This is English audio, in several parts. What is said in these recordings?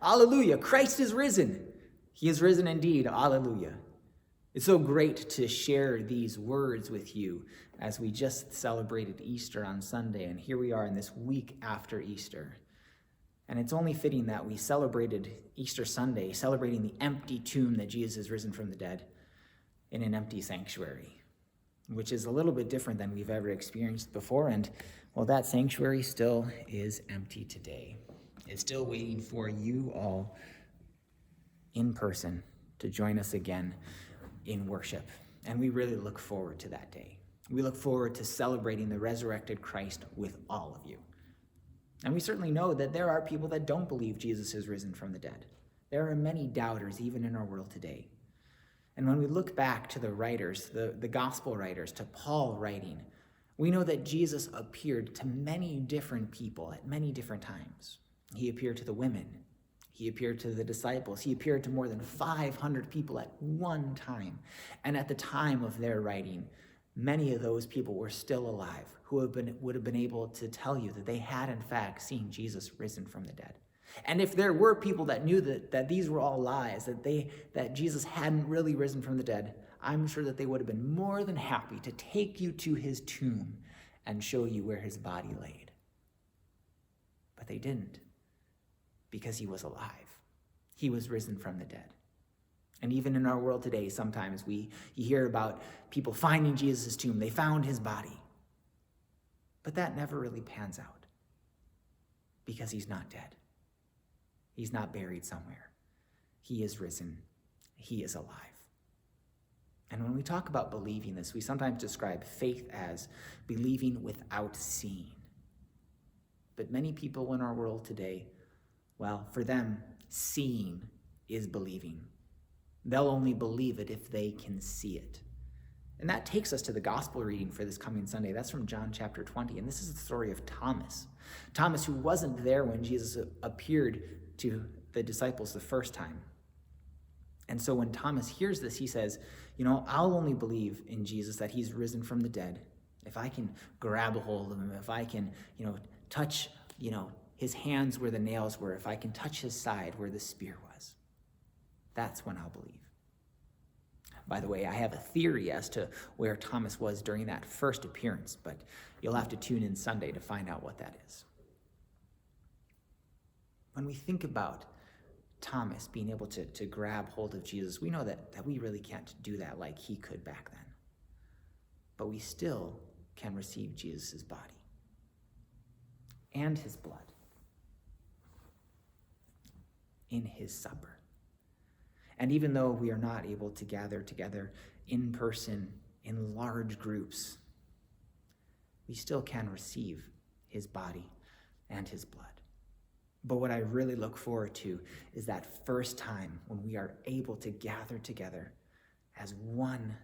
Hallelujah. Christ is risen. He is risen indeed. Hallelujah. It's so great to share these words with you as we just celebrated Easter on Sunday, and here we are in this week after Easter. And it's only fitting that we celebrated Easter Sunday, celebrating the empty tomb that Jesus is risen from the dead in an empty sanctuary, which is a little bit different than we've ever experienced before. And, well, that sanctuary still is empty today. It's still waiting for you all in person to join us again in worship. And we really look forward to that day. We look forward to celebrating the resurrected Christ with all of you. And we certainly know that there are people that don't believe Jesus is risen from the dead. There are many doubters even in our world today. And when we look back to the writers, the gospel writers, to Paul writing, we know that Jesus appeared to many different people at many different times. He appeared to the women. He appeared to the disciples. He appeared to more than 500 people at one time. And at the time of their writing, many of those people were still alive, who would have been able to tell you that they had in fact seen Jesus risen from the dead. And if there were people that knew that these were all lies, that Jesus hadn't really risen from the dead, I'm sure that they would have been more than happy to take you to his tomb and show you where his body laid. But they didn't, because he was alive. He was risen from the dead. And even in our world today, sometimes you hear about people finding Jesus' tomb. They found his body. But that never really pans out, because he's not dead. He's not buried somewhere. He is risen. He is alive. And when we talk about believing this, we sometimes describe faith as believing without seeing. But many people in our world today, well, for them, seeing is believing. They'll only believe it if they can see it. And that takes us to the gospel reading for this coming Sunday. That's from John chapter 20. And this is the story of Thomas. Thomas, who wasn't there when Jesus appeared to the disciples the first time. And so when Thomas hears this, he says, I'll only believe in Jesus, that he's risen from the dead, if I can grab a hold of him, if I can, touch, his hands where the nails were, if I can touch his side where the spear was. That's when I'll believe. By the way, I have a theory as to where Thomas was during that first appearance, but you'll have to tune in Sunday to find out what that is. When we think about Thomas being able to grab hold of Jesus, we know that we really can't do that like he could back then. But we still can receive Jesus' body and his blood in his supper. And even though we are not able to gather together in person in large groups, we still can receive his body and his blood. But what I really look forward to is that first time when we are able to gather together as one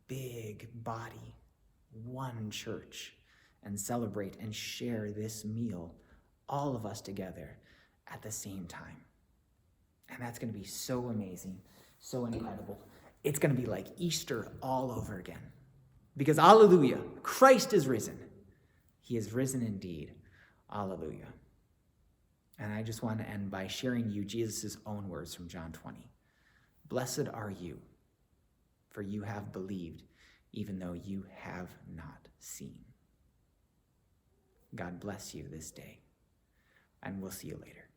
big body, one church, and celebrate and share this meal, all of us together at the same time. And that's going to be so amazing, so incredible. It's going to be like Easter all over again. Because hallelujah, Christ is risen. He is risen indeed. Hallelujah. And I just want to end by sharing you Jesus' own words from John 20. Blessed are you, for you have believed, even though you have not seen. God bless you this day, and we'll see you later.